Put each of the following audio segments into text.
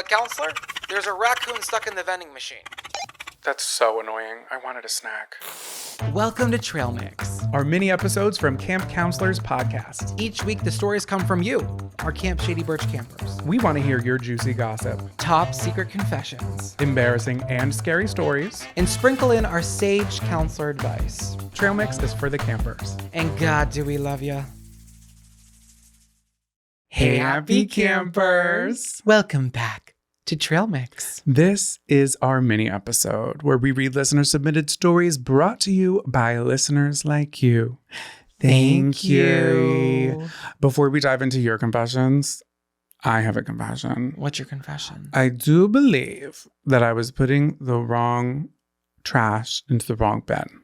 Counselor? There's a raccoon stuck in the vending machine. That's so annoying. I wanted a snack. Welcome to Trail Mix. Our mini episodes from Camp Counselors podcast. Each week, the stories come from you, our Camp Shady Birch campers. We want to hear your juicy gossip, Top secret confessions, embarrassing and scary stories, and sprinkle in our sage counselor advice. Trail Mix is for the campers. And God, do we love ya. Hey, happy campers. Welcome back to Trail Mix. This is our mini episode where we read listener-submitted stories brought to you by listeners like you. Thank you. Before we dive into your confessions, I have a confession. What's your confession? I do believe that I was putting the wrong trash into the wrong bin.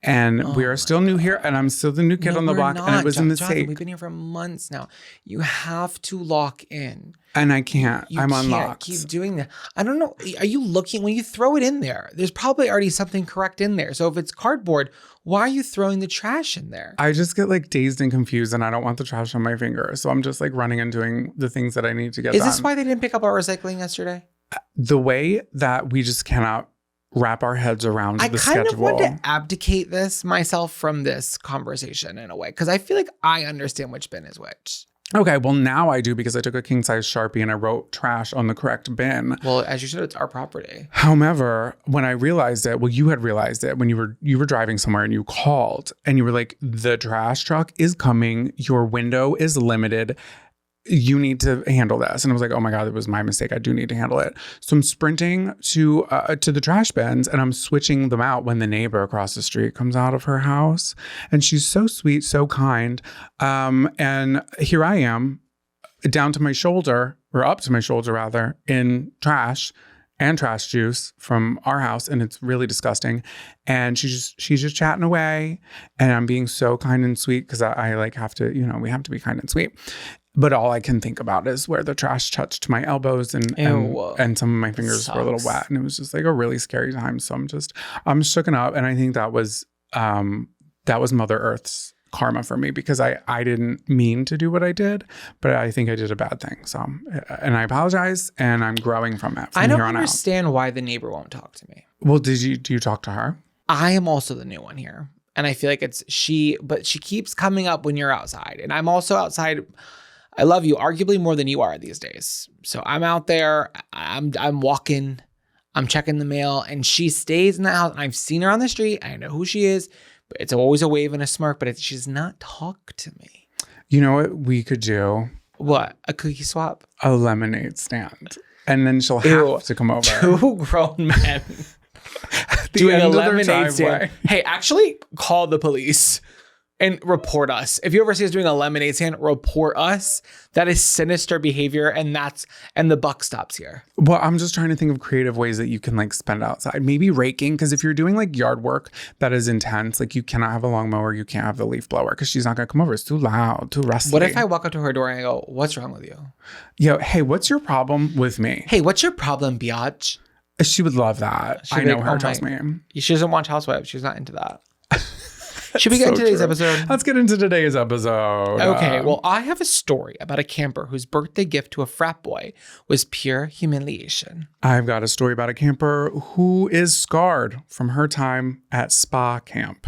And we are still new here, and I'm still the new kid on the block, and it was a mistake. We've been here for months now. You have to lock in. And I can't. I'm unlocked. unlocked. You can't keep doing that. I don't know. Are you looking, when you throw it in there, there's probably already something correct in there. So if it's cardboard, why are you throwing the trash in there? I just get like dazed and confused, and I don't want the trash on my finger. So I'm just like running and doing the things that I need to get done. Is this why they didn't pick up our recycling yesterday? The way that we just cannot wrap our heads around the schedule. I kind of want to abdicate myself from this conversation in a way, because I feel like I understand which bin is which. Okay, well now I do, because I took a king size Sharpie and I wrote trash on the correct bin. Well, as you said, it's our property. However, when I realized it, well, you had realized it when you were driving somewhere and you called and you were like, the trash truck is coming. Your window is limited. You need to handle this. And I was like, oh my God, it was my mistake. I do need to handle it. So I'm sprinting to the trash bins, and I'm switching them out when the neighbor across the street comes out of her house. And she's so sweet, so kind. And here I am, down to my shoulder, or up to my shoulder rather, in trash and trash juice from our house. And it's really disgusting. And she's just chatting away. And I'm being so kind and sweet, because I like have to, we have to be kind and sweet. But all I can think about is where the trash touched my elbows and some of my fingers were a little wet. And it was just like a really scary time. So I'm shooken up. And I think that was Mother Earth's karma for me, because I didn't mean to do what I did, but I think I did a bad thing. So, and I apologize, and I'm growing from it. I don't understand why the neighbor won't talk to me. Well, do you talk to her? I am also the new one here. And I feel like it's she, but she keeps coming up when you're outside. And I'm also outside. I love you arguably more than you are these days. So I'm out there, I'm walking, I'm checking the mail, and she stays in the house. I've seen her on the street. I know who she is, but it's always a wave and a smirk, but she does not talk to me. You know what we could do? What? A cookie swap? A lemonade stand. And then she'll have to come over. Two grown men doing a lemonade stand. Hey, actually call the police. And report us. If you ever see us doing a lemonade stand, report us. That is sinister behavior, and the buck stops here. Well, I'm just trying to think of creative ways that you can like spend outside. Maybe raking, because if you're doing like yard work that is intense, like you cannot have a lawnmower, you can't have the leaf blower, because she's not gonna come over. It's too loud, too rustly. What if I walk up to her door and I go, "What's wrong with you?" Yo, hey, what's your problem with me? Hey, what's your problem, biatch? She would love that. I know her. Trust me. She doesn't want housewives. She's not into that. Should we get into today's episode? Let's get into today's episode. Okay, well, I have a story about a camper whose birthday gift to a frat boy was pure humiliation. I've got a story about a camper who is scarred from her time at spa camp.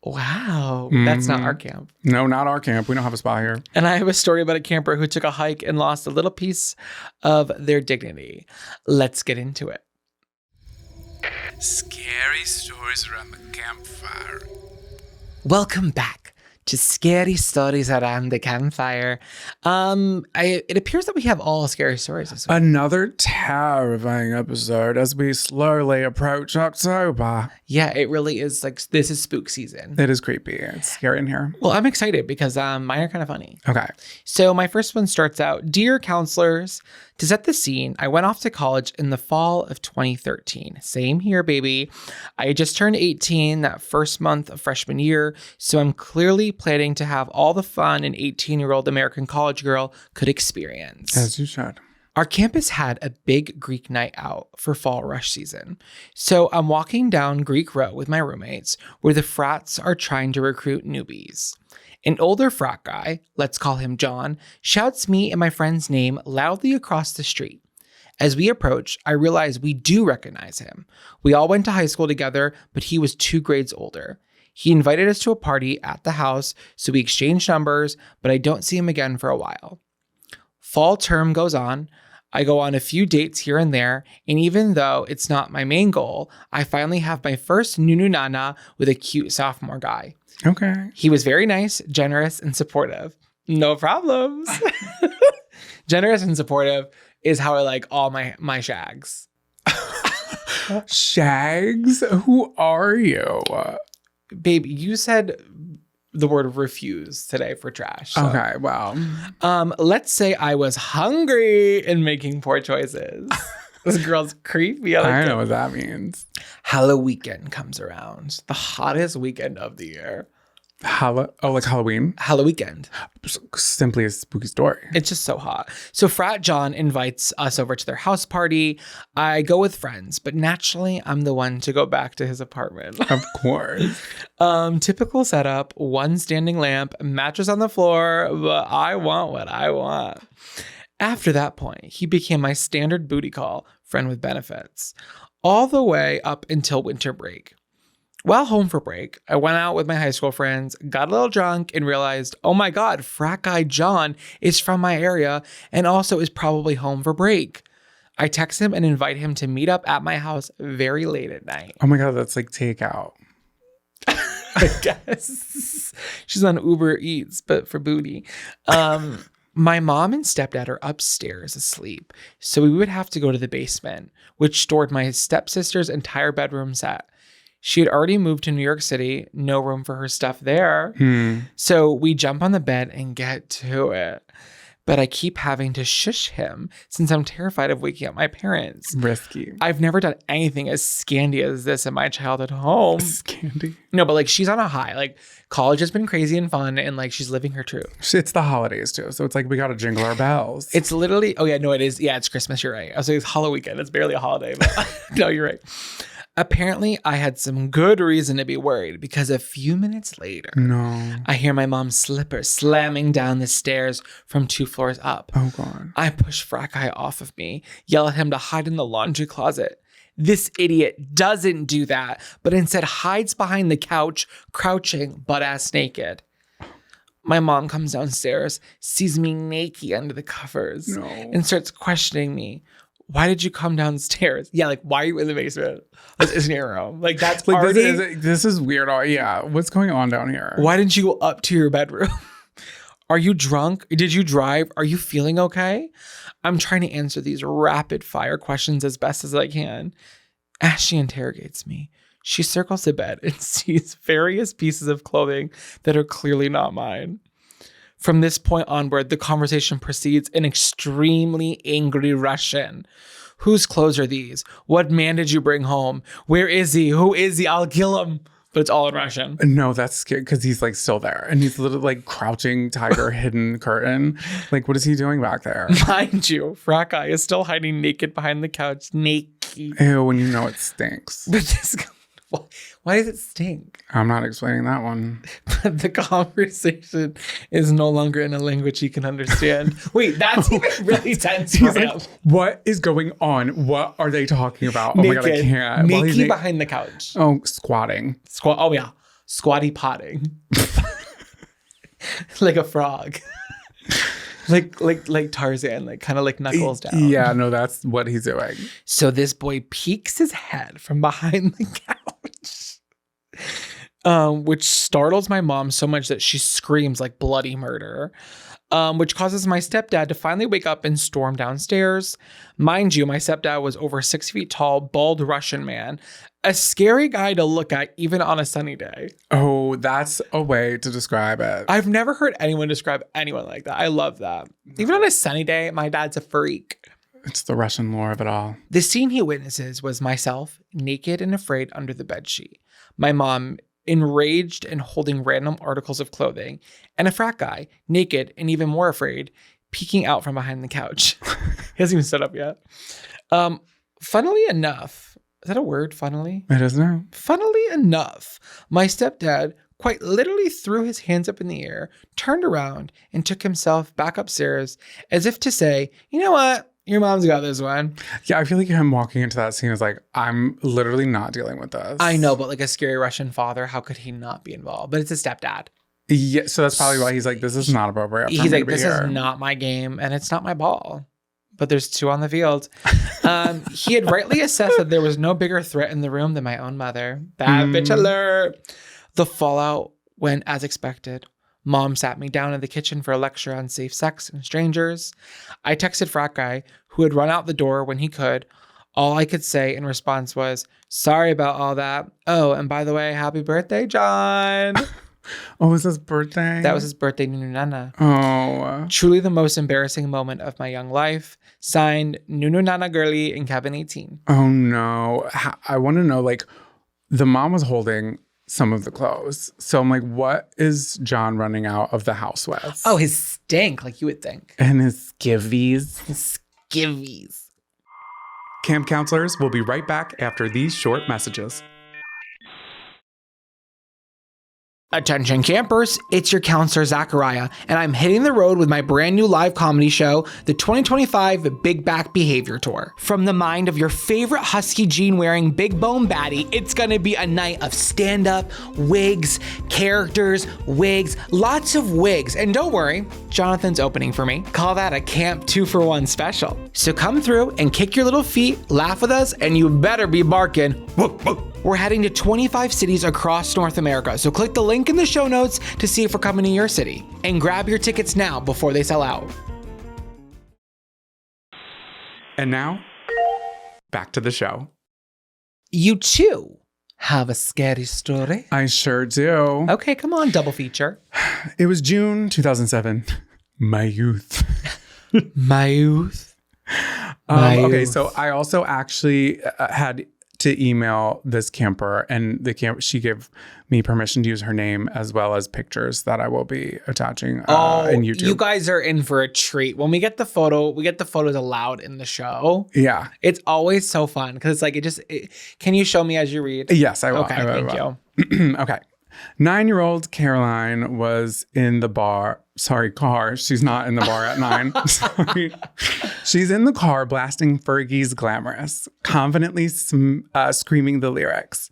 Wow, that's not our camp. No, not our camp. We don't have a spa here. And I have a story about a camper who took a hike and lost a little piece of their dignity. Let's get into it. Scary stories around the campfire. Welcome back to Scary Stories Around the Campfire. It appears that we have all scary stories this week. Another terrifying episode as we slowly approach October. Yeah, it really is like, this is spook season. It is creepy. It's scary in here. Well, I'm excited because mine are kind of funny. Okay. So my first one starts out, Dear counselors, to set the scene, I went off to college in the fall of 2013. Same here, baby. I just turned 18 that first month of freshman year, so I'm clearly planning to have all the fun an 18-year-old American college girl could experience. As you should. Our campus had a big Greek night out for fall rush season. So I'm walking down Greek Row with my roommates, where the frats are trying to recruit newbies. An older frat guy, let's call him John, shouts me and my friend's name loudly across the street. As we approach, I realize we do recognize him. We all went to high school together, but he was 2 grades older. He invited us to a party at the house, so we exchanged numbers, but I don't see him again for a while. Fall term goes on. I go on a few dates here and there, and even though it's not my main goal, I finally have my first nunu nana with a cute sophomore guy. Okay. He was very nice, generous, and supportive. No problems. Generous and supportive is how I like all my shags. Shags? Who are you? Babe, you said the word refuse today for trash. So. Okay, wow. Let's say I was hungry and making poor choices. This girl's creepy. I know what that means. Halloween comes around. The hottest weekend of the year. Like Halloween? Halloween. Simply a spooky story. It's just so hot. So Frat John invites us over to their house party. I go with friends, but naturally I'm the one to go back to his apartment. Of course. Typical setup, one standing lamp, mattress on the floor, but I want what I want. After that point, he became my standard booty call, friend with benefits, all the way up until winter break. While home for break, I went out with my high school friends, got a little drunk, and realized, oh my God, frat guy John is from my area and also is probably home for break. I text him and invite him to meet up at my house very late at night. Oh my God, that's like takeout. I guess. She's on Uber Eats, but for booty. My mom and stepdad are upstairs asleep, so we would have to go to the basement, which stored my stepsister's entire bedroom set. She had already moved to New York City, no room for her stuff there. So we jump on the bed and get to it. But I keep having to shush him since I'm terrified of waking up my parents. Risky. I've never done anything as scandy as this in my childhood home. Scandy. No, but like she's on a high. Like college has been crazy and fun and like she's living her truth. It's the holidays too. So it's like we got to jingle our bells. It's literally, oh yeah, no, it is. Yeah, it's Christmas. You're right. I was like, it's Halloween. It's barely a holiday, but no, you're right. Apparently, I had some good reason to be worried because a few minutes later, I hear my mom's slipper slamming down the stairs from 2 floors up. Oh, God. I push frat guy off of me, yell at him to hide in the laundry closet. This idiot doesn't do that, but instead hides behind the couch, crouching, butt-ass naked. My mom comes downstairs, sees me naked under the covers, and starts questioning me. Why did you come downstairs? Yeah, like, why are you in the basement? This isn't your room. Like, that's like already... This is weird. Yeah, what's going on down here? Why didn't you go up to your bedroom? Are you drunk? Did you drive? Are you feeling okay? I'm trying to answer these rapid fire questions as best as I can. As she interrogates me, she circles the bed and sees various pieces of clothing that are clearly not mine. From this point onward, the conversation proceeds in extremely angry Russian. Whose clothes are these? What man did you bring home? Where is he? Who is he? I'll kill him. But it's all in Russian. No, that's scary because he's like still there. And he's literally like crouching tiger hidden curtain. Like, what is he doing back there? Mind you, frat guy is still hiding naked behind the couch. Naked. Ew, when you know it stinks. But this guy... Why does it stink? I'm not explaining that one. But the conversation is no longer in a language he can understand. Wait, that's even really tense. He's like, what is going on? What are they talking about? Naked. Oh my God, I can't. Naked behind the couch. Oh, squatting. Oh yeah, squatty potting. Like a frog. Like Tarzan, like kind of like knuckles down. Yeah, no, that's what he's doing. So this boy peeks his head from behind the couch, which startles my mom so much that she screams like bloody murder, which causes my stepdad to finally wake up and storm downstairs. Mind you, my stepdad was over 6 feet tall, bald Russian man, a scary guy to look at even on a sunny day. Oh, that's a way to describe it. I've never heard anyone describe anyone like that. I love that. Even on a sunny day, my dad's a freak. It's the Russian lore of it all. The scene he witnesses was myself, naked and afraid under the bedsheet. My mom, enraged and holding random articles of clothing. And a frat guy, naked and even more afraid, peeking out from behind the couch. He hasn't even stood up yet. Funnily enough, is that a word, funnily? It is now. Funnily enough, my stepdad quite literally threw his hands up in the air, turned around, and took himself back upstairs as if to say, you know what? Your mom's got this one. Yeah, I feel like him walking into that scene is like, I'm literally not dealing with this. I know, but like a scary Russian father, how could he not be involved? But it's a stepdad. Yeah, so that's probably why he's like, this is not appropriate. He's like, this is not my game and it's not my ball. But there's 2 on the field. He had rightly assessed that there was no bigger threat in the room than my own mother. Bad bitch alert. The fallout went as expected. Mom sat me down in the kitchen for a lecture on safe sex and strangers. I texted frat guy, who had run out the door when he could. All I could say in response was, sorry about all that. Oh, and by the way, happy birthday, John. Oh, was his birthday? That was his birthday, Nunu. Oh. Truly the most embarrassing moment of my young life. Signed, Nunu Nana Girly in cabin 18. Oh, no. I want to know, like, the mom was holding some of the clothes. So I'm like, what is John running out of the house with? Oh, his stink, like you would think. And his skivvies. His skivvies. Camp counselors will be right back after these short messages. Attention campers, it's your counselor Zachariah, and I'm hitting the road with my brand new live comedy show, the 2025 Big Back Behavior Tour. From the mind of your favorite husky jean wearing big bone baddie, it's gonna be a night of stand-up, wigs, characters, wigs, lots of wigs. And don't worry, Jonathan's opening for me. Call that a Camp 2-for-1 special. So come through and kick your little feet, laugh with us, and you better be barking. Whoop, whoop. We're heading to 25 cities across North America, so click the link in the show notes to see if we're coming to your city. And grab your tickets now before they sell out. And now, back to the show. You too have a scary story? I sure do. Okay, come on, double feature. It was June 2007. My youth. My youth. My Okay, youth. so I also actually had to email this camper, and she gave me permission to use her name as well as pictures that I will be attaching in YouTube. You guys are in for a treat. When we get the photos allowed in the show. Yeah. It's always so fun because it's like, can you show me as you read? Yes, I will. Okay, I will, thank I will. you. Okay. 9-year-old Caroline was in the car. She's not in the bar at 9. Sorry. She's in the car blasting Fergie's Glamorous, confidently screaming the lyrics.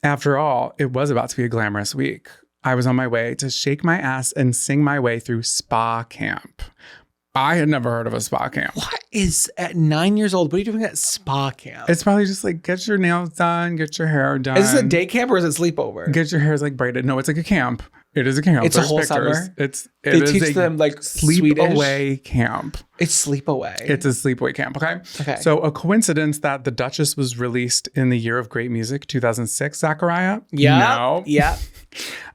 After all, it was about to be a glamorous week. I was on my way to shake my ass and sing my way through spa camp. I had never heard of a spa camp. What is at 9 years old? What are you doing at spa camp? It's probably just like, get your nails done, get your hair done. Is this a day camp or is it sleepover? Get your hair like braided. No, it's like a camp. It is a camp. It's There's a whole pictures. summer. They teach them like sleep Swedish? away camp. It's sleepaway. It's a sleepaway camp. Okay. Okay. So a coincidence that The Duchess was released in the year of great music, 2006, Zachariah? Yeah. No. Yeah.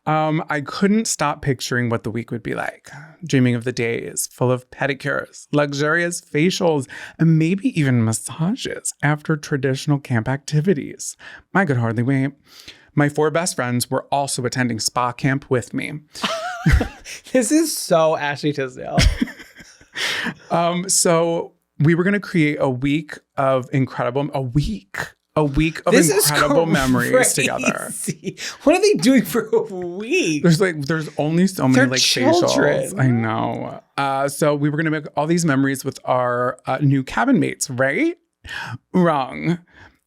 I couldn't stop picturing what the week would be like. Dreaming of the days full of pedicures, luxurious facials, and maybe even massages after traditional camp activities. I could hardly wait. My 4 best friends were also attending spa camp with me. This is so Ashley Tisdale. So we were going to create a week of incredible memories together. What are they doing for a week? There's only so many They're like children. facials. I know. So we were going to make all these memories with our new cabin mates, right? Wrong.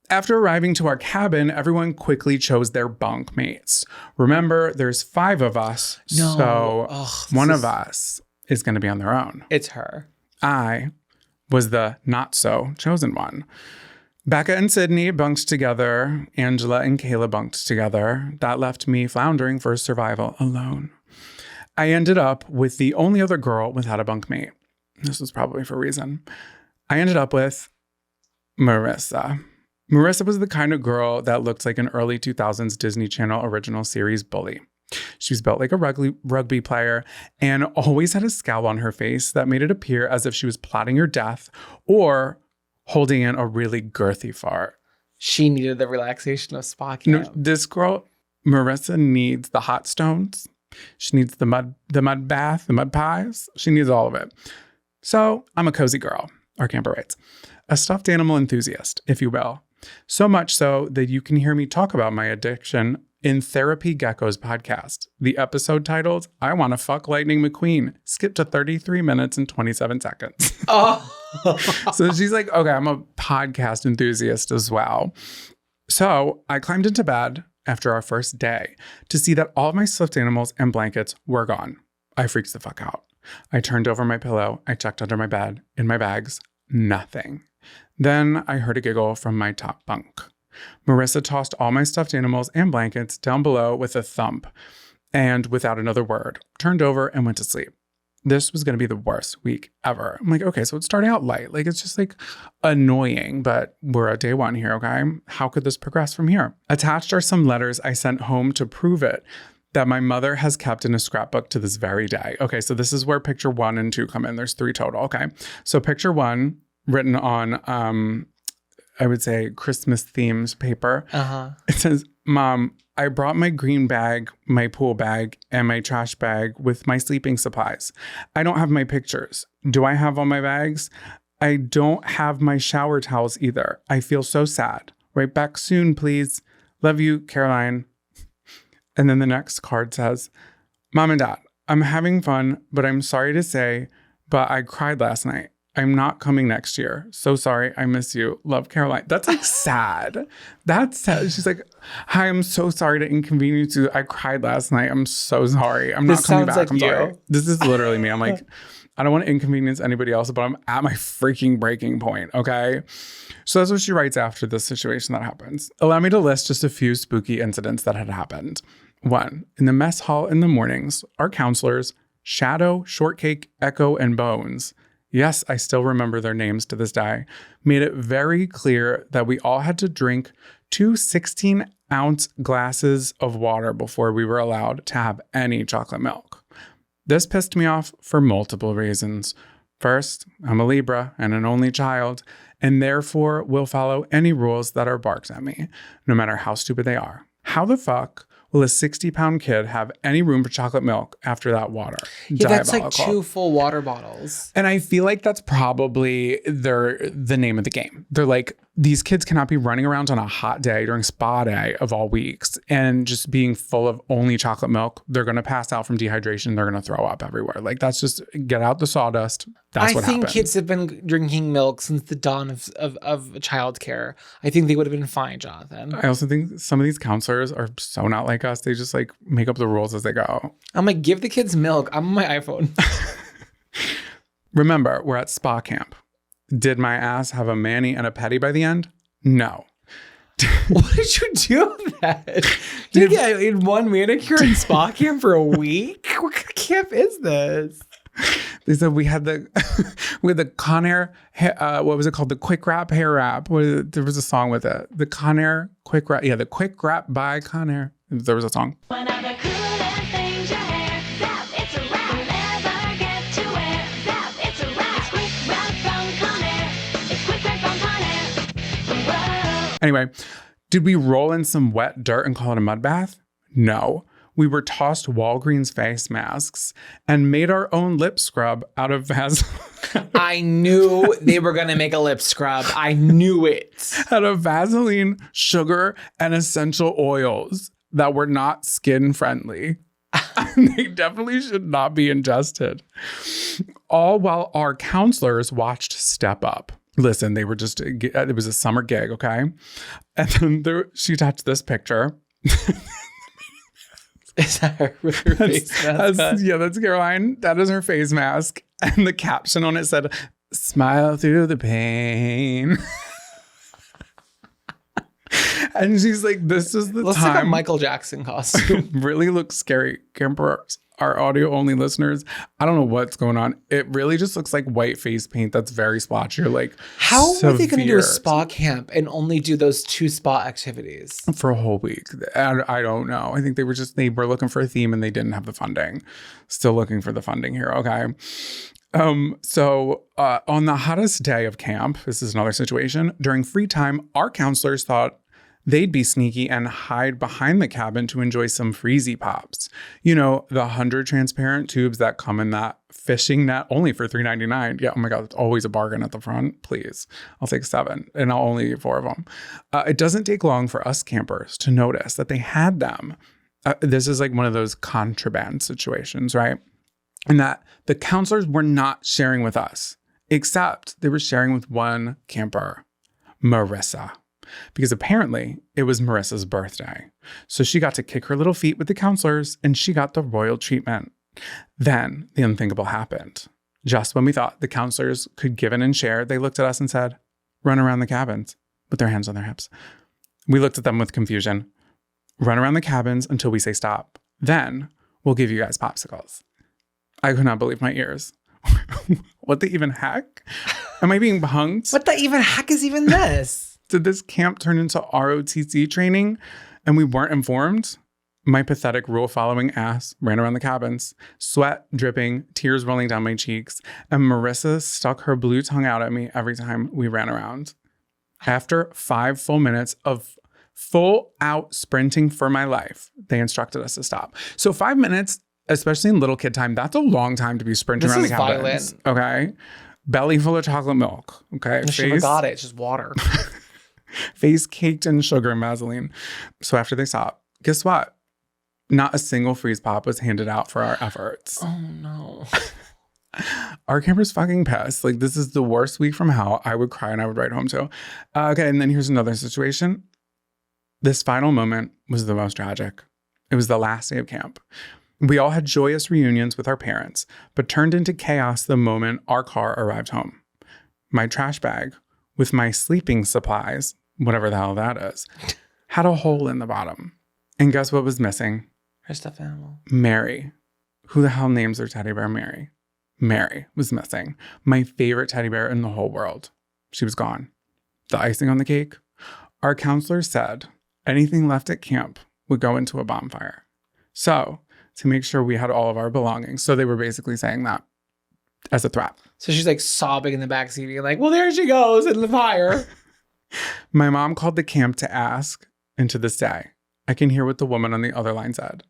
After arriving to our cabin, everyone quickly chose their bunk mates. Remember, there's 5 of us. No. So one of us is going to be on their own. It's her. I was the not so chosen one. Becca and Sydney bunked together. Angela and Kayla bunked together. That left me floundering for survival alone. I ended up with the only other girl without a bunkmate. This was probably for a reason. I ended up with Marissa. Marissa was the kind of girl that looked like an early 2000s Disney Channel original series bully. She was built like a rugby player and always had a scowl on her face that made it appear as if she was plotting her death or holding in a really girthy fart. She needed the relaxation of spa camp. No, this girl, Marissa, needs the hot stones. She needs the mud bath, the mud pies. She needs all of it. So I'm a cozy girl, our camper writes. A stuffed animal enthusiast, if you will. So much so that you can hear me talk about my addiction in Therapy Gecko's podcast. The episode titled, I Want to Fuck Lightning McQueen, skipped to 33 minutes and 27 seconds. Oh, So she's like, okay, I'm a podcast enthusiast as well. So I climbed into bed after our first day to see that all of my stuffed animals and blankets were gone. I freaked the fuck out. I turned over my pillow. I checked under my bed, in my bags, nothing. Then I heard a giggle from my top bunk. Marissa tossed all my stuffed animals and blankets down below with a thump and without another word, turned over and went to sleep. This was going to be the worst week ever. I'm like, okay, so it's starting out light. Like, it's just like annoying, but we're at day 1 here, okay? How could this progress from here? Attached are some letters I sent home to prove it that my mother has kept in a scrapbook to this very day. Okay, so this is where picture 1 and 2 come in. There's 3 total, okay? So picture 1, written on, I would say, Christmas themed paper. It says, Mom, I brought my green bag, my pool bag, and my trash bag with my sleeping supplies. I don't have my pictures. Do I have all my bags? I don't have my shower towels either. I feel so sad. Right back soon, please. Love you, Caroline. And then the next card says, Mom and Dad, I'm having fun, but I'm sorry to say, but I cried last night. I'm not coming next year. So sorry. I miss you. Love, Caroline. That's like sad. That's sad. She's like, hi, I'm so sorry to inconvenience you. I cried last night. I'm so sorry. I'm not coming back. Like I'm sorry. This is literally me. I'm like, I don't want to inconvenience anybody else, but I'm at my freaking breaking point. Okay. So that's what she writes after this situation that happens. Allow me to list just a few spooky incidents that had happened. 1, in the mess hall in the mornings, our counselors, Shadow, Shortcake, Echo, and Bones, yes, I still remember their names to this day, made it very clear that we all had to drink 2 16-ounce glasses of water before we were allowed to have any chocolate milk. This pissed me off for multiple reasons. First, I'm a Libra and an only child, and therefore will follow any rules that are barked at me, no matter how stupid they are. How the fuck will a 60-pound kid have any room for chocolate milk after that water? Yeah, that's like 2 full water bottles. And I feel like that's probably the name of the game. They're like, these kids cannot be running around on a hot day during spa day of all weeks and just being full of only chocolate milk. They're going to pass out from dehydration. They're going to throw up everywhere. Like, that's just, get out the sawdust. That's what happens. I think kids have been drinking milk since the dawn of childcare. I think they would have been fine, Jonathan. I also think some of these counselors are so not like us. They just like make up the rules as they go. I'm like, give the kids milk. I'm on my iPhone. Remember, we're at spa camp. Did my ass have a mani and a petty by the end? No. What did you do with that? You get in 1 manicure in spa camp for a week? What kind of camp is this? They said we had the Conair, what was it called? The Quick Wrap Hair Wrap. There was a song with it. The Conair Quick Wrap. Yeah, the Quick Wrap by Conair. There was a song. Anyway, did we roll in some wet dirt and call it a mud bath? No. We were tossed Walgreens face masks and made our own lip scrub out of Vaseline. I knew they were going to make a lip scrub. I knew it. Out of Vaseline, sugar, and essential oils that were not skin friendly. They definitely should not be ingested. All while our counselors watched Step Up. Listen, they were just, it was a summer gig, okay? And then she touched this picture. Is that her with her face mask? Yeah, that's Caroline. That is her face mask. And the caption on it said, "Smile through the pain." And she's like, this is the Looks time. like a Michael Jackson costume. Really looks scary. Campers, our audio only listeners, I don't know what's going on. It really just looks like white face paint that's very splotchy. Like, how are they going to do a spa camp and only do those 2 spa activities for a whole week? I don't know. I think they were looking for a theme and they didn't have the funding. Still looking for the funding here. Okay. So on the hottest day of camp, this is another situation. During free time, our counselors thought they'd be sneaky and hide behind the cabin to enjoy some freezy pops. You know, the 100 transparent tubes that come in that fishing net only for $3.99. Yeah, oh my God, it's always a bargain at the front. Please, I'll take 7 and I'll only eat 4 of them. It doesn't take long for us campers to notice that they had them. This is like one of those contraband situations, right? And that the counselors were not sharing with us. except they were sharing with one camper, Marissa, because apparently it was Marissa's birthday. So she got to kick her little feet with the counselors and she got the royal treatment. Then the unthinkable happened. Just when we thought the counselors could give in and share, they looked at us and said, run around the cabins with their hands on their hips. We looked at them with confusion. Run around the cabins until we say stop. Then we'll give you guys popsicles. I could not believe my ears. What the even heck? Am I being punked? What the even heck is even this? Did this camp turn into ROTC training and we weren't informed? My pathetic rule-following ass ran around the cabins, sweat dripping, tears rolling down my cheeks, and Marissa stuck her blue tongue out at me every time we ran around. After 5 full minutes of full-out sprinting for my life, they instructed us to stop. So 5 minutes, especially in little kid time, that's a long time to be sprinting around the cabins. Violent. Okay? Belly full of chocolate milk. Okay? I should have got it. It's just water. Face caked in sugar and Vaseline. So after they stopped, guess what? Not a single freeze pop was handed out for our efforts. Oh, no. Our camper's fucking pissed. Like, this is the worst week from hell. I would cry and I would write home too. Okay, and then here's another situation. This final moment was the most tragic. It was the last day of camp. We all had joyous reunions with our parents, but turned into chaos the moment our car arrived home. My trash bag with my sleeping supplies, whatever the hell that is, had a hole in the bottom. And guess what was missing? Her stuffed animal. Mary. Who the hell names their teddy bear Mary? Mary was missing. My favorite teddy bear in the whole world. She was gone. The icing on the cake? Our counselor said anything left at camp would go into a bonfire. So, to make sure we had all of our belongings. So they were basically saying that as a threat. So she's like sobbing in the backseat, being like, well, there she goes in the fire. My mom called the camp to ask, and to this day, I can hear what the woman on the other line said.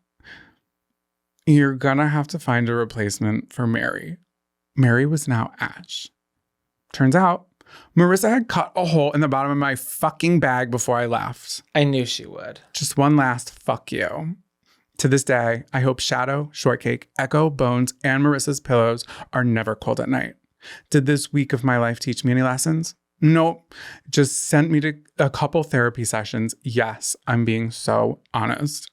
You're gonna have to find a replacement for Mary. Mary was now Ash. Turns out, Marissa had cut a hole in the bottom of my fucking bag before I left. I knew she would. Just one last fuck you. To this day, I hope Shadow, Shortcake, Echo, Bones, and Marissa's pillows are never cold at night. Did this week of my life teach me any lessons? Nope. Just sent me to a couple therapy sessions. Yes, I'm being so honest.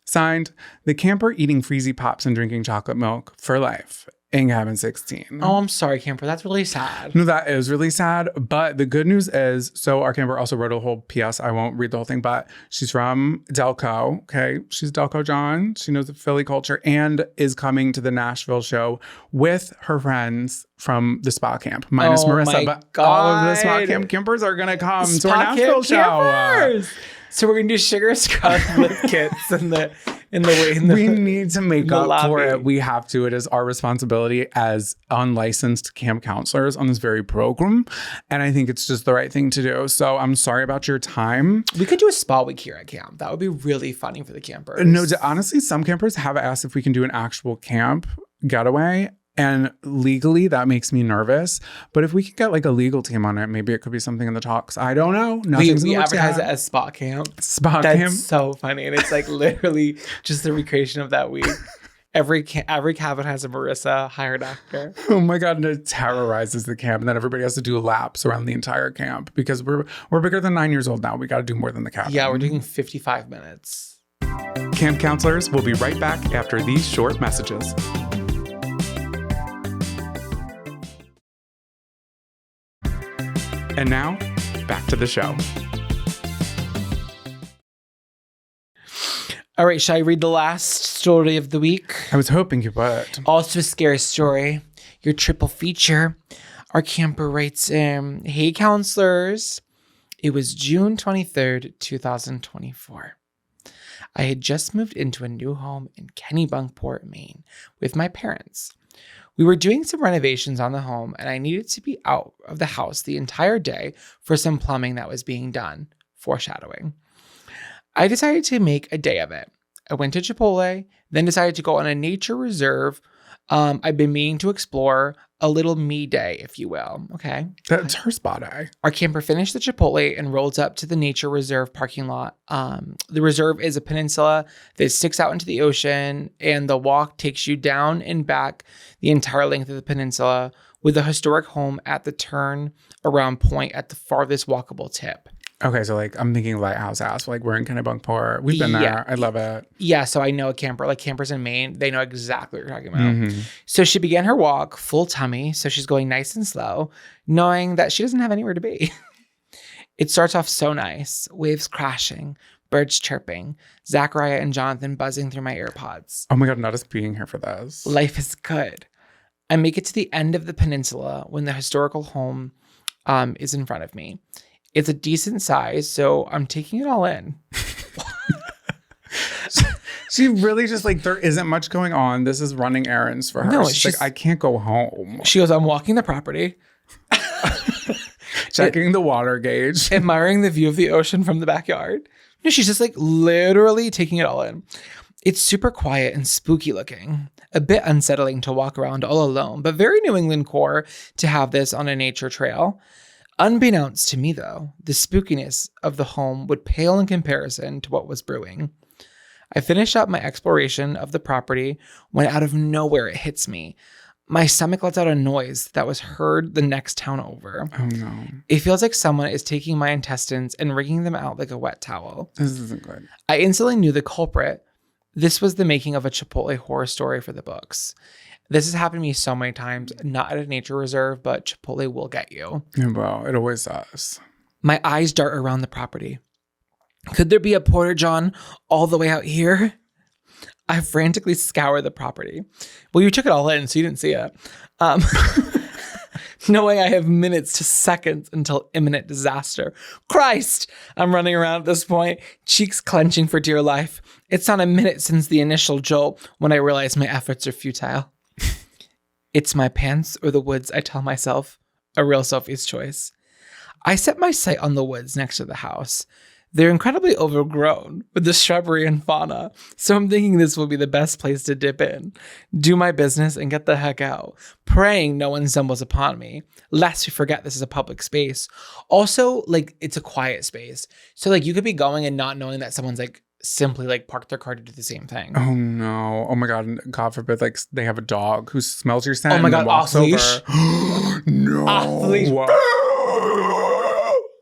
Signed, the camper eating freezy pops and drinking chocolate milk for life. In cabin 16. Oh, I'm sorry, camper. That's really sad. No, that is really sad. But the good news is, so our camper also wrote a whole PS. I won't read the whole thing, but she's from Delco. Okay. She's Delco John. She knows the Philly culture and is coming to the Nashville show with her friends from the spa camp, minus Marissa. But all of the spa camp campers are going to come to our Nashville show. So we're going to do sugar scrub lip kits in the we need to make up lobby. for it. We have to. It is our responsibility as unlicensed camp counselors on this very program. And I think it's just the right thing to do. So I'm sorry about your time. We could do a spa week here at camp. That would be really funny for the campers. No, honestly, some campers have asked if we can do an actual camp getaway. And legally, that makes me nervous. But if we could get like a legal team on it, maybe it could be something in the talks. I don't know. We advertise it as spa camp. Spa That's camp. so funny. And it's like literally just the recreation of that week. Every cabin has a Marissa hired actor. Oh my God. And it terrorizes the camp. And then everybody has to do laps around the entire camp because we're bigger than 9 years old now. We got to do more than the cabin. Yeah, we're doing 55 minutes. Camp counselors will be right back after these short messages. And now, back to the show. All right, shall I read the last story of the week? I was hoping you would. Also a scary story. Your triple feature. Our camper writes in, hey, counselors. It was June 23rd, 2024. I had just moved into a new home in Kennebunkport, Maine, with my parents. We were doing some renovations on the home, and I needed to be out of the house the entire day for some plumbing that was being done. Foreshadowing. I decided to make a day of it. I went to Chipotle, then decided to go on a nature reserve. I've been meaning to explore, a little me day, if you will. Okay. That's her spa day. Our camper finished the Chipotle and rolled up to the nature reserve parking lot. The reserve is a peninsula that sticks out into the ocean, and the walk takes you down and back the entire length of the peninsula with a historic home at the turn around point at the farthest walkable tip. Okay, so like I'm thinking Lighthouse House. Like we're in Kennebunkport. We've been there. Yeah. I love it. Yeah, so I know a camper, like campers in Maine, they know exactly what you're talking about. Mm-hmm. So she began her walk, full tummy, so she's going nice and slow, knowing that she doesn't have anywhere to be. It starts off so nice, waves crashing, birds chirping, Zachariah and Jonathan buzzing through my AirPods. Oh my God, not us being here for this. Life is good. I make it to the end of the peninsula when the historical home is in front of me. It's a decent size, so I'm taking it all in. She really just like, there isn't much going on. This is running errands for her. No, she's like, I can't go home. She goes, I'm walking the property. Checking the water gauge. Admiring the view of the ocean from the backyard. No, she's just like literally taking it all in. It's super quiet and spooky looking. A bit unsettling to walk around all alone, but very New England core to have this on a nature trail. Unbeknownst to me, though, the spookiness of the home would pale in comparison to what was brewing. I finished up my exploration of the property when out of nowhere it hits me. My stomach lets out a noise that was heard the next town over. Oh no. It feels like someone is taking my intestines and wringing them out like a wet towel. This isn't good. I instantly knew the culprit. This was the making of a Chipotle horror story for the books. This has happened to me so many times, not at a nature reserve, but Chipotle will get you. Yeah, well, it always does. My eyes dart around the property. Could there be a porta john all the way out here? I frantically scour the property. Well, you took it all in, so you didn't see it. Knowing I have minutes to seconds until imminent disaster. Christ! I'm running around at this point, cheeks clenching for dear life. It's not a minute since the initial jolt when I realize my efforts are futile. It's my pants or the woods, I tell myself. A real Sophie's choice. I set my sight on the woods next to the house. They're incredibly overgrown with the shrubbery and fauna, so I'm thinking this will be the best place to dip in, do my business, and get the heck out, praying no one stumbles upon me, lest we forget this is a public space. Also, like, it's a quiet space, so like you could be going and not knowing that someone's like simply like parked their car to do the same thing. Oh no. Oh my God. God forbid, like they have a dog who smells your scent. Oh my and God, then walks off leash. over. No. Off leash.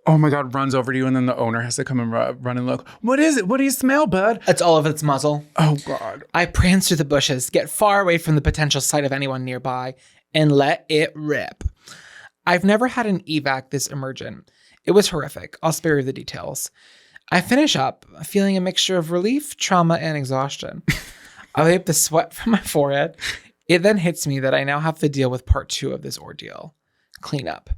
Oh my God, runs over to you, and then the owner has to come and run and look. What is it? What do you smell, bud? It's all of its muzzle. Oh God. I prance through the bushes, get far away from the potential sight of anyone nearby, and let it rip. I've never had an evac this emergent. It was horrific. I'll spare you the details. I finish up, feeling a mixture of relief, trauma, and exhaustion. I wipe the sweat from my forehead. It then hits me that I now have to deal with part 2 of this ordeal. Cleanup.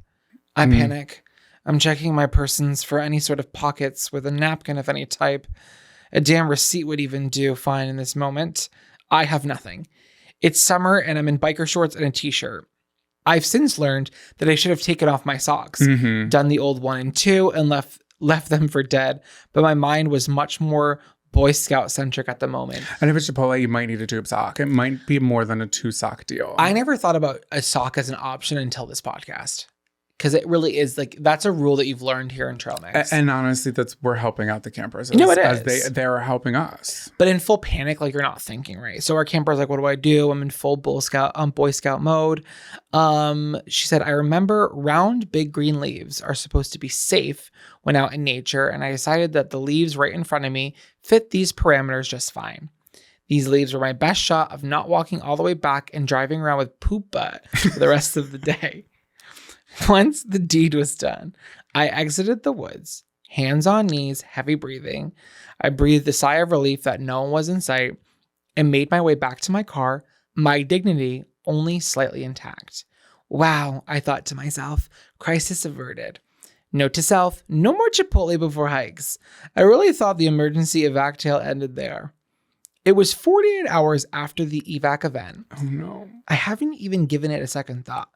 I panic. I'm checking my persons for any sort of pockets with a napkin of any type. A damn receipt would even do fine in this moment. I have nothing. It's summer and I'm in biker shorts and a t-shirt. I've since learned that I should have taken off my socks, done the old 1 and 2, and left them for dead. But my mind was much more Boy Scout centric at the moment. And if it's Chipotle, you might need a tube sock. It might be more than a 2 sock deal. I never thought about a sock as an option until this podcast. Because it really is like, that's a rule that you've learned here in Trail Mix. And honestly, we're helping out the campers. You know, it as is. They're helping us. But in full panic, like you're not thinking, right? So our camper's like, what do I do? I'm in full Boy Scout mode. She said, I remember round big green leaves are supposed to be safe when out in nature. And I decided that the leaves right in front of me fit these parameters just fine. These leaves were my best shot of not walking all the way back and driving around with poop butt for the rest of the day. Once the deed was done, I exited the woods, hands on knees, heavy breathing. I breathed a sigh of relief that no one was in sight and made my way back to my car, my dignity only slightly intact. Wow, I thought to myself, crisis averted. Note to self, no more Chipotle before hikes. I really thought the emergency evac tale ended there. It was 48 hours after the evac event. Oh no. I haven't even given it a second thought.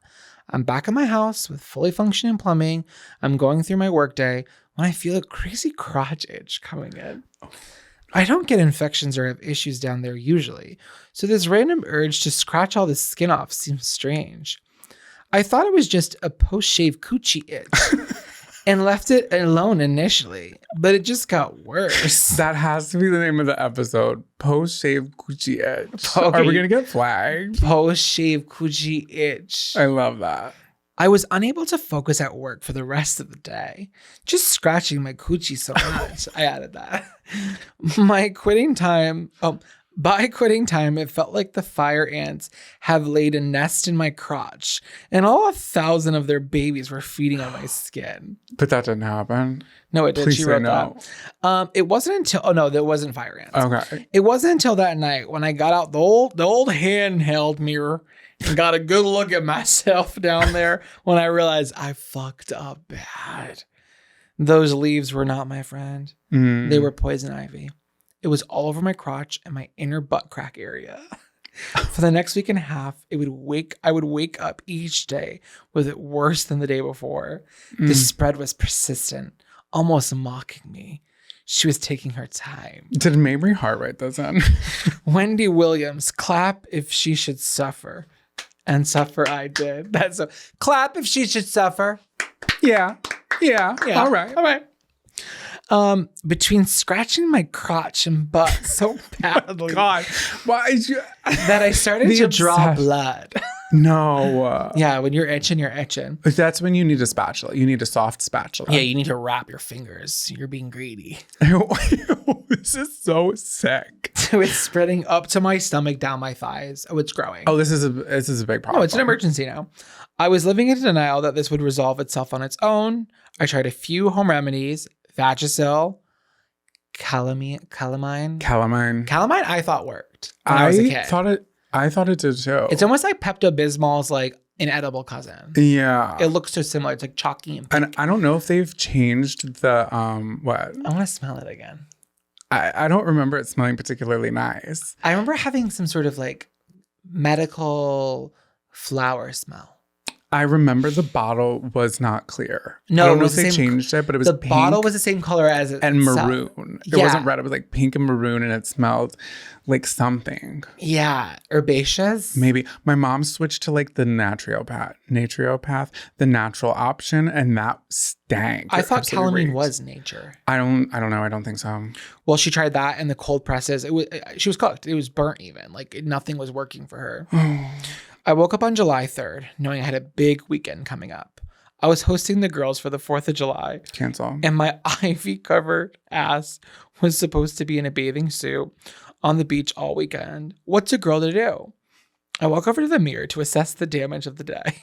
I'm back at my house with fully functioning plumbing. I'm going through my workday when I feel a crazy crotch itch coming in. I don't get infections or have issues down there usually, so this random urge to scratch all the skin off seems strange. I thought it was just a post-shave coochie itch and left it alone initially, but it just got worse. That has to be the name of the episode. Post-shave coochie itch. Okay. Are we going to get flagged? Post-shave coochie itch. I love that. I was unable to focus at work for the rest of the day, just scratching my coochie so much. I added that. By quitting time, it felt like the fire ants have laid a nest in my crotch, and all 1,000 of their babies were feeding on my skin. But that didn't happen. No, it did. Please She say wrote no. that. It wasn't until there wasn't fire ants. Okay. It wasn't until that night when I got out the old handheld mirror and got a good look at myself down there when I realized I fucked up bad. Those leaves were not my friend. They were poison ivy. It was all over my crotch and my inner butt crack area. For the next week and a half, I would wake up each day with it worse than the day before. The spread was persistent, almost mocking me. She was taking her time. Did Mabry Hart write those in? Wendy Williams, clap if she should suffer. And suffer I did. That's a clap if she should suffer. Yeah. All right. Between scratching my crotch and butt so badly God. Why is you... that I started to draw blood. No. Yeah, when you're itching, you're itching. That's when you need a spatula. You need a soft spatula. Yeah, you need to wrap your fingers. You're being greedy. This is so sick. So it's spreading up to my stomach, down my thighs. Oh, it's growing. Oh, this is a big problem. No, it's an emergency now. I was living in denial that this would resolve itself on its own. I tried a few home remedies, Vagisil, calamine. Calamine I thought worked when I was a kid. I thought it did too. It's almost like Pepto-Bismol's like an edible cousin. Yeah. It looks so similar. It's like chalky and pink. And I don't know if they've changed the what. I want to smell it again. I don't remember it smelling particularly nice. I remember having some sort of like medical flower smell. I remember the bottle was not clear. No, I don't know it if was they the same- changed it, but it was The pink bottle was the same color as it and itself. maroon. It Yeah. wasn't red. It was like pink and maroon, and it smelled like something. Yeah, herbaceous. Maybe my mom switched to like the naturopath, the natural option, and that stank. I It thought absolutely calamine reeked. was nature. I don't know. I don't think so. Well, she tried that and the cold presses. She was cooked. It was burnt even. Like nothing was working for her. I woke up on July 3rd, knowing I had a big weekend coming up. I was hosting the girls for the 4th of July. Cancel. And my ivy-covered ass was supposed to be in a bathing suit on the beach all weekend. What's a girl to do? I walk over to the mirror to assess the damage of the day.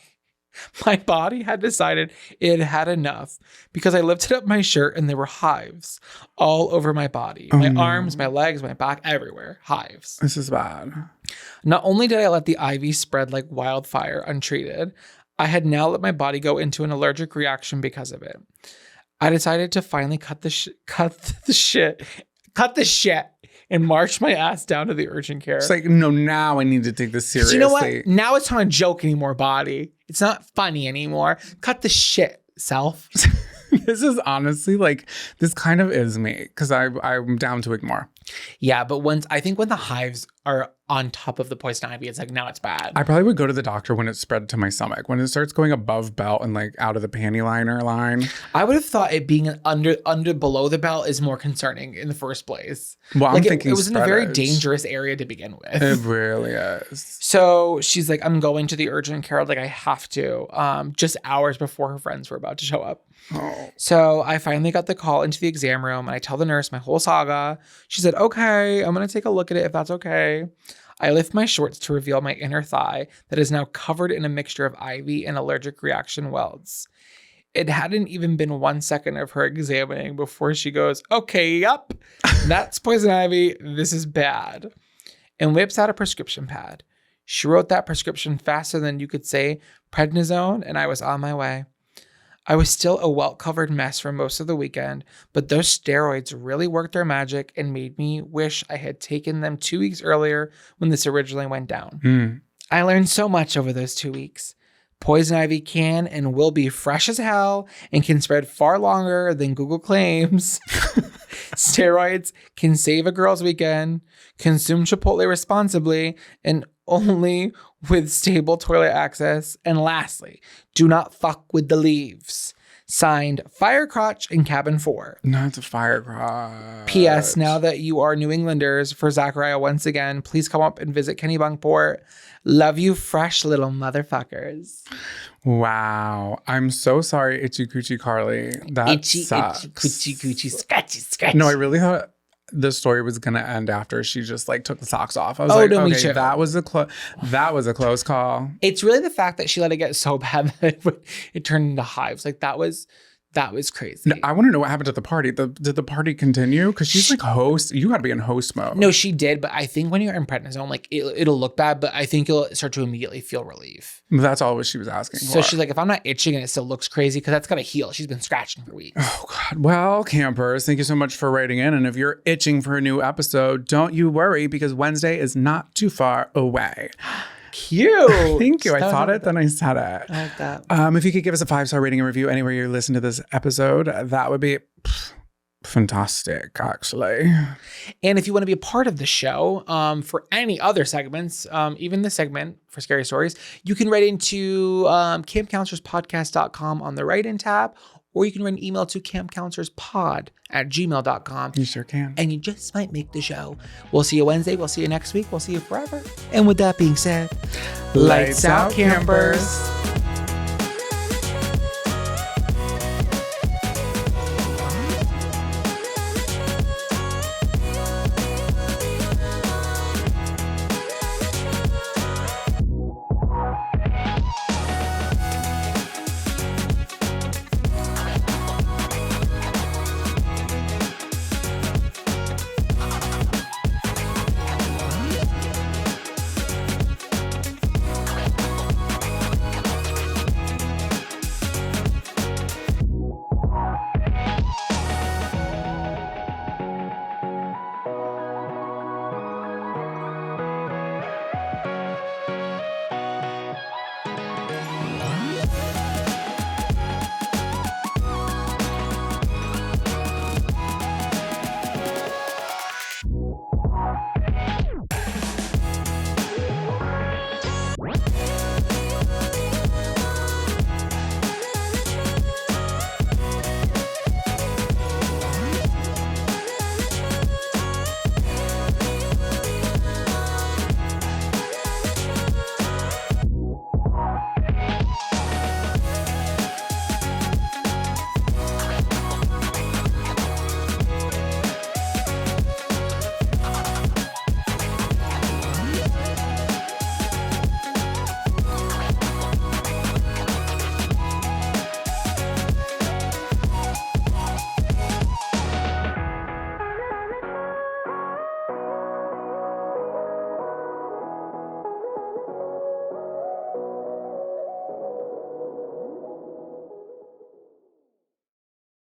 My body had decided it had enough because I lifted up my shirt and there were hives all over my body. My arms, my legs, my back, everywhere. Hives. This is bad. Not only did I let the ivy spread like wildfire untreated, I had now let my body go into an allergic reaction because of it. I decided to finally cut the shit and march my ass down to the urgent care. It's like, no, now I need to take this seriously. You know what? Now it's not a joke anymore, body. It's not funny anymore. Cut the shit, self. This is honestly like, this kind of is me because I'm down to ignore. Yeah, but when the hives are on top of the poison ivy, it's like, now it's bad. I probably would go to the doctor when it spread to my stomach. When it starts going above belt and like out of the panty liner line. I would have thought it being under below the belt is more concerning in the first place. Well, I'm like thinking it was in a very spreadage. dangerous area to begin with. It really is. So she's like, I'm going to the urgent care. Like I have to, just hours before her friends were about to show up. Oh. So I finally got the call into the exam room and I tell the nurse my whole saga. She said, okay, I'm going to take a look at it if that's okay. I lift my shorts to reveal my inner thigh that is now covered in a mixture of ivy and allergic reaction welts. It hadn't even been 1 second of her examining before she goes, okay, yup, that's poison ivy. This is bad. And whips out a prescription pad. She wrote that prescription faster than you could say prednisone, and I was on my way. I was still a welt-covered mess for most of the weekend, but those steroids really worked their magic and made me wish I had taken them 2 weeks earlier when this originally went down. I learned so much over those 2 weeks. Poison ivy can and will be fresh as hell and can spread far longer than Google claims. Steroids can save a girl's weekend. Consume Chipotle responsibly and only with stable toilet access. And lastly, do not fuck with the leaves. Signed, Firecrotch in Cabin 4. Not the Firecrotch. P.S. Now that you are New Englanders, for Zachariah once again, please come up and visit Kennebunkport. Love you, fresh little motherfuckers. Wow. I'm so sorry, Itchy Coochie Carly. That sucks. Itchy, coochie, scratchy, scratchy. No, I really thought the story was gonna end after she just like took the socks off. I was no, me okay, too. that was a close call. It's really the fact that she let it get so bad that it turned into hives. Like that was crazy. No, I want to know what happened to the party. Did the party continue? Because she's like host. You got to be in host mode. No, she did, but I think when you're in prednisone, like it'll look bad, but I think you'll start to immediately feel relief. That's all what she was asking So for. she's like, if I'm not itching and it still looks crazy, because that's got to heal. She's been scratching for weeks. Oh God. Well, campers, thank you so much for writing in. And if you're itching for a new episode, don't you worry, because Wednesday is not too far away. Cute. Thank you. I thought it, then I said it. I like that. If you could give us a 5-star rating and review anywhere you listen to this episode, that would be fantastic, actually. And if you want to be a part of the show, for any other segments, even this segment for Scary Stories, you can write into campcounselorspodcast.com on the write-in tab, or you can write an email to campcounselorspod@gmail.com. You sure can. And you just might make the show. We'll see you Wednesday. We'll see you next week. We'll see you forever. And with that being said, lights out, campers.